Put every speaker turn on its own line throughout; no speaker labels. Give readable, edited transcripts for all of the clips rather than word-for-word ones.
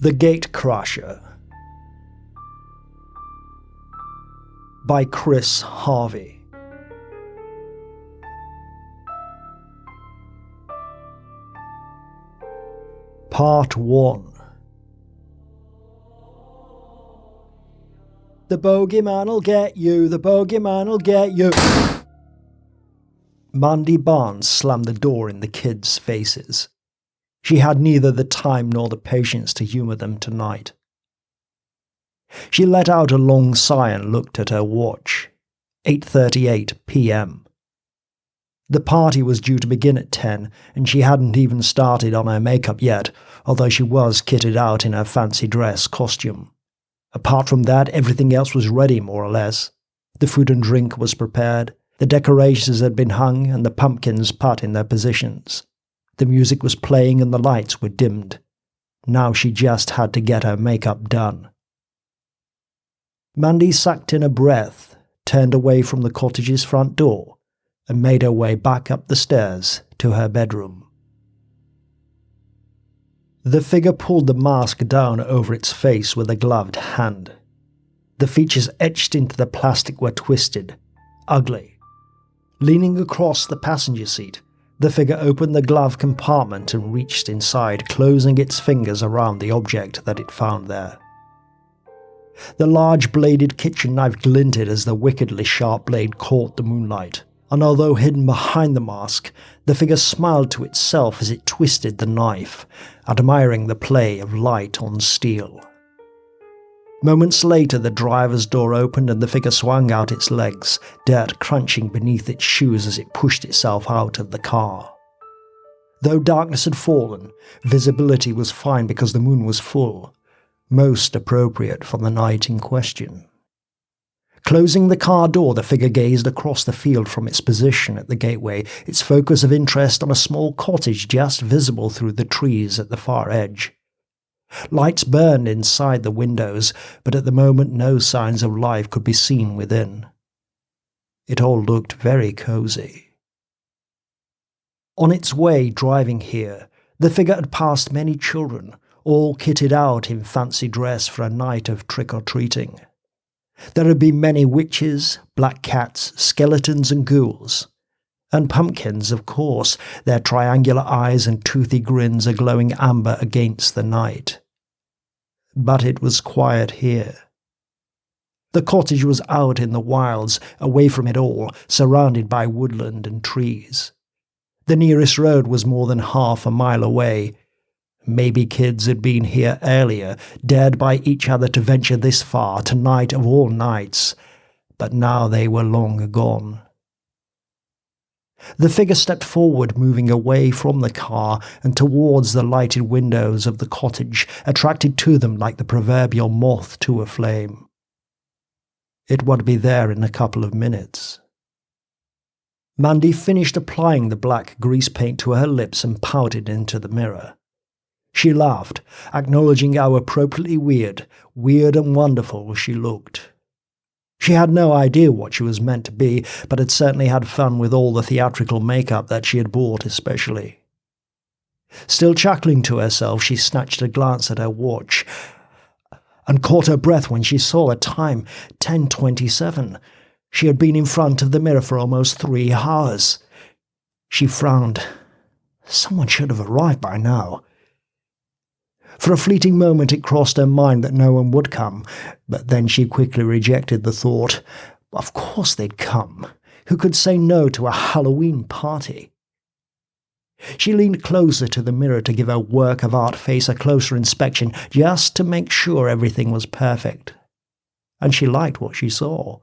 The Gatecrasher by Chris Harvey. Part 1. The bogeyman'll get you, the bogeyman'll get you. Mandy Barnes slammed the door in the kids' faces. She had neither the time nor the patience to humour them tonight. She let out a long sigh and looked at her watch. 8:38 p.m. The party was due to begin at 10, and she hadn't even started on her makeup yet, although she was kitted out in her fancy dress costume. Apart from that, everything else was ready, more or less. The food and drink was prepared, the decorations had been hung, and the pumpkins put in their positions. The music was playing and the lights were dimmed. Now she just had to get her makeup done. Mandy sucked in a breath, turned away from the cottage's front door, and made her way back up the stairs to her bedroom. The figure pulled the mask down over its face with a gloved hand. The features etched into the plastic were twisted, ugly. Leaning across the passenger seat, the figure opened the glove compartment and reached inside, closing its fingers around the object that it found there. The large bladed kitchen knife glinted as the wickedly sharp blade caught the moonlight, and although hidden behind the mask, the figure smiled to itself as it twisted the knife, admiring the play of light on steel. Moments later, the driver's door opened and the figure swung out its legs, dirt crunching beneath its shoes as it pushed itself out of the car. Though darkness had fallen, visibility was fine because the moon was full, most appropriate for the night in question. Closing the car door, the figure gazed across the field from its position at the gateway, its focus of interest on a small cottage just visible through the trees at the far edge. Lights burned inside the windows, but at the moment no signs of life could be seen within. It all looked very cozy. On its way driving here, the figure had passed many children, all kitted out in fancy dress for a night of trick-or-treating. There had been many witches, black cats, skeletons and ghouls. And pumpkins, of course, their triangular eyes and toothy grins a glowing amber against the night. But it was quiet here. The cottage was out in the wilds, away from it all, surrounded by woodland and trees. The nearest road was more than half a mile away. Maybe kids had been here earlier, dared by each other to venture this far, tonight of all nights, but now they were long gone. The figure stepped forward, moving away from the car and towards the lighted windows of the cottage, attracted to them like the proverbial moth to a flame. It would be there in a couple of minutes. Mandy finished applying the black grease paint to her lips and pouted into the mirror. She laughed, acknowledging how appropriately weird and wonderful she looked. She had no idea what she was meant to be, but had certainly had fun with all the theatrical makeup that she had bought especially. Still chuckling to herself, she snatched a glance at her watch and caught her breath when she saw the time, 10:27. She had been in front of the mirror for almost 3 hours. She frowned. Someone should have arrived by now. For a fleeting moment it crossed her mind that no one would come, but then she quickly rejected the thought. Of course they'd come. Who could say no to a Halloween party? She leaned closer to the mirror to give her work of art face a closer inspection, just to make sure everything was perfect. And she liked what she saw.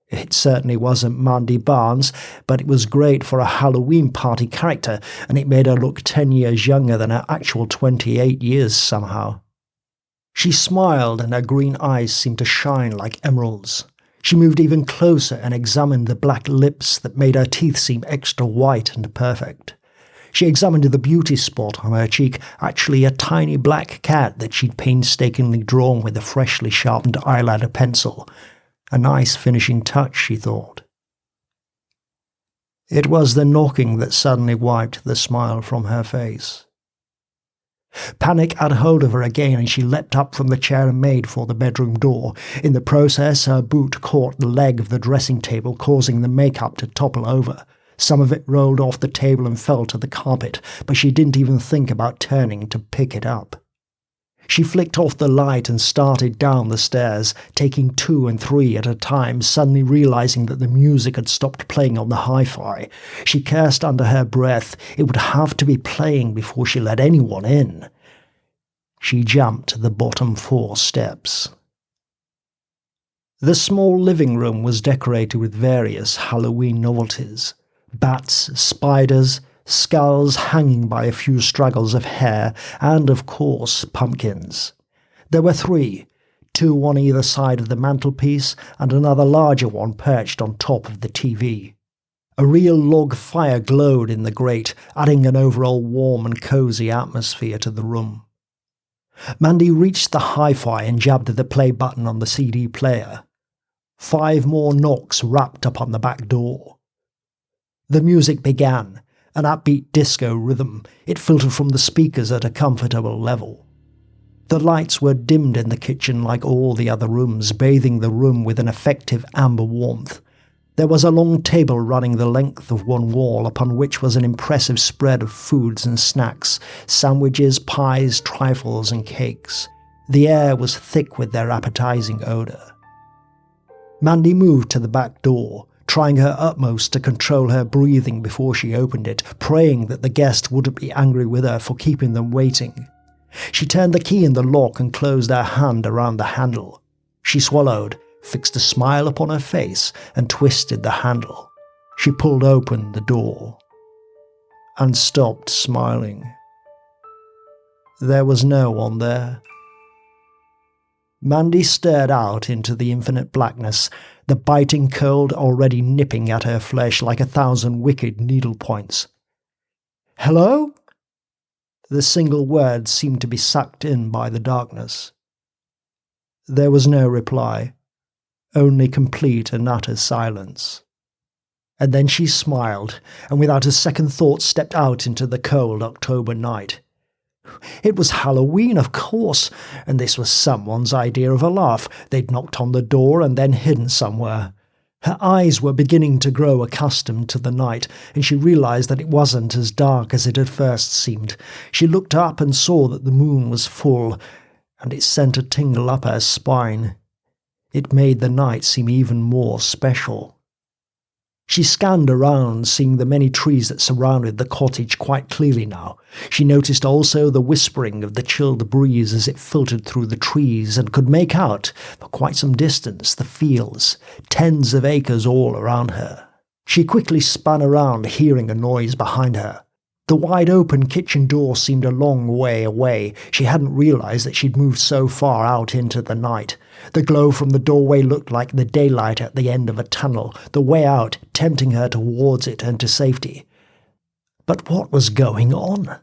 It certainly wasn't Mandy Barnes, but it was great for a Halloween party character, and it made her look 10 years younger than her actual 28 years somehow. She smiled, and her green eyes seemed to shine like emeralds. She moved even closer and examined the black lips that made her teeth seem extra white and perfect. She examined the beauty spot on her cheek, actually a tiny black cat that she'd painstakingly drawn with a freshly sharpened eyeliner pencil. A nice finishing touch, she thought. It was the knocking that suddenly wiped the smile from her face. Panic had hold of her again and she leapt up from the chair and made for the bedroom door. In the process, her boot caught the leg of the dressing table, causing the makeup to topple over. Some of it rolled off the table and fell to the carpet, but she didn't even think about turning to pick it up. She flicked off the light and started down the stairs, taking 2 and 3 at a time, suddenly realizing that the music had stopped playing on the hi-fi. She cursed under her breath. It would have to be playing before she let anyone in. She jumped the bottom 4 steps. The small living room was decorated with various Halloween novelties. Bats, spiders, skulls hanging by a few straggles of hair, and, of course, pumpkins. There were 3, 2 on either side of the mantelpiece, and another larger one perched on top of the TV. A real log fire glowed in the grate, adding an overall warm and cosy atmosphere to the room. Mandy reached the hi-fi and jabbed the play button on the CD player. 5 more knocks rapped upon the back door. The music began, an upbeat disco rhythm. It filtered from the speakers at a comfortable level. The lights were dimmed in the kitchen like all the other rooms, bathing the room with an effective amber warmth. There was a long table running the length of one wall, upon which was an impressive spread of foods and snacks, sandwiches, pies, trifles and cakes. The air was thick with their appetizing odour. Mandy moved to the back door, trying her utmost to control her breathing before she opened it, praying that the guest wouldn't be angry with her for keeping them waiting. She turned the key in the lock and closed her hand around the handle. She swallowed, fixed a smile upon her face, and twisted the handle. She pulled open the door and stopped smiling. There was no one there. Mandy stared out into the infinite blackness, the biting cold already nipping at her flesh like 1,000 wicked needle points. "Hello?" The single word seemed to be sucked in by the darkness. There was no reply, only complete and utter silence. And then she smiled, and without a second thought stepped out into the cold October night. It was Halloween, of course, and this was someone's idea of a laugh. They'd knocked on the door and then hidden somewhere. Her eyes were beginning to grow accustomed to the night, and she realized that it wasn't as dark as it had first seemed. She looked up and saw that the moon was full, and it sent a tingle up her spine. It made the night seem even more special. She scanned around, seeing the many trees that surrounded the cottage quite clearly now. She noticed also the whispering of the chilled breeze as it filtered through the trees, and could make out, for quite some distance, the fields, tens of acres all around her. She quickly spun around, hearing a noise behind her. The wide-open kitchen door seemed a long way away. She hadn't realized that she'd moved so far out into the night. The glow from the doorway looked like the daylight at the end of a tunnel, the way out tempting her towards it and to safety. But what was going on?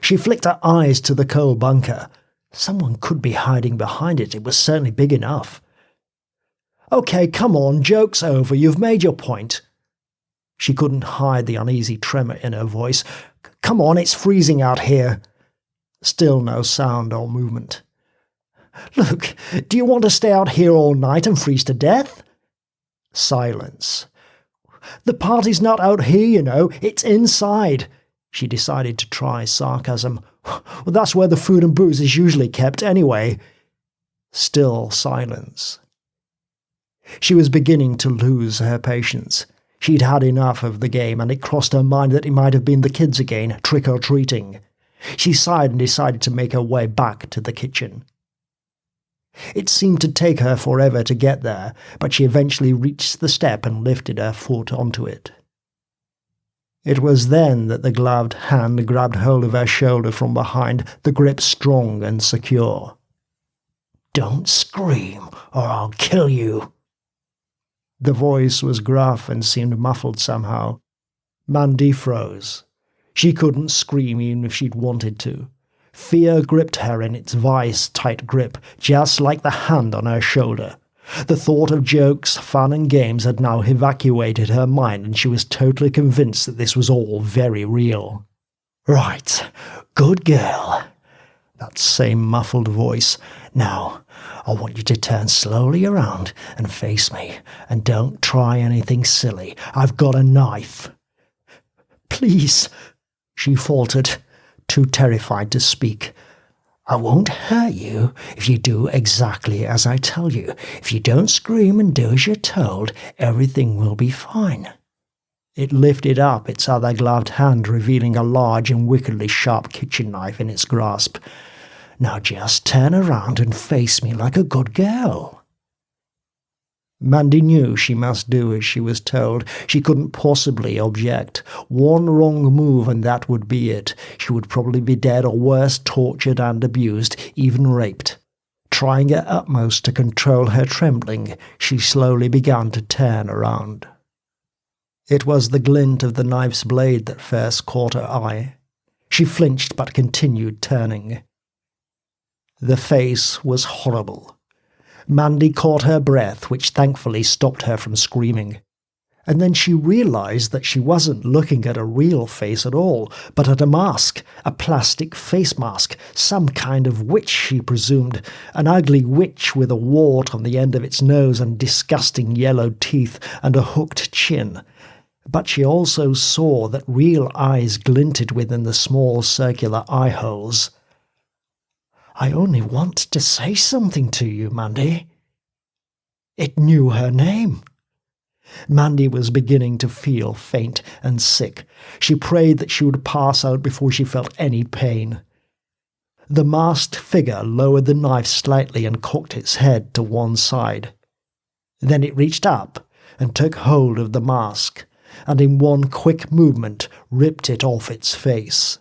She flicked her eyes to the coal bunker. Someone could be hiding behind it. It was certainly big enough. "Okay, come on, joke's over. You've made your point." She couldn't hide the uneasy tremor in her voice. "Come on, it's freezing out here." Still no sound or movement. "Look, do you want to stay out here all night and freeze to death?" Silence. "The party's not out here, you know. It's inside." She decided to try sarcasm. "Well, that's where the food and booze is usually kept anyway." Still silence. She was beginning to lose her patience. She'd had enough of the game, and it crossed her mind that it might have been the kids again, trick-or-treating. She sighed and decided to make her way back to the kitchen. It seemed to take her forever to get there, but she eventually reached the step and lifted her foot onto it. It was then that the gloved hand grabbed hold of her shoulder from behind, the grip strong and secure. "Don't scream, or I'll kill you." The voice was gruff and seemed muffled somehow. Mandy froze. She couldn't scream even if she'd wanted to. Fear gripped her in its vice-tight grip, just like the hand on her shoulder. The thought of jokes, fun and games had now evacuated her mind, and she was totally convinced that this was all very real. "Right, good girl. That same muffled voice. "Now, I want you to turn slowly around and face me, and don't try anything silly. I've got a knife." "Please," she faltered, too terrified to speak. "I won't hurt you if you do exactly as I tell you. If you don't scream and do as you're told, everything will be fine." It lifted up its other gloved hand, revealing a large and wickedly sharp kitchen knife in its grasp. "Now just turn around and face me like a good girl." Mandy knew she must do as she was told. She couldn't possibly object. One wrong move and that would be it. She would probably be dead or worse, tortured and abused, even raped. Trying her utmost to control her trembling, she slowly began to turn around. It was the glint of the knife's blade that first caught her eye. She flinched but continued turning. The face was horrible. Mandy caught her breath, which thankfully stopped her from screaming. And then she realized that she wasn't looking at a real face at all, but at a mask, a plastic face mask, some kind of witch, she presumed, an ugly witch with a wart on the end of its nose and disgusting yellow teeth and a hooked chin. But she also saw that real eyes glinted within the small circular eye holes. "I only want to say something to you, Mandy." It knew her name. Mandy was beginning to feel faint and sick. She prayed that she would pass out before she felt any pain. The masked figure lowered the knife slightly and cocked its head to one side. Then it reached up and took hold of the mask, and in one quick movement ripped it off its face.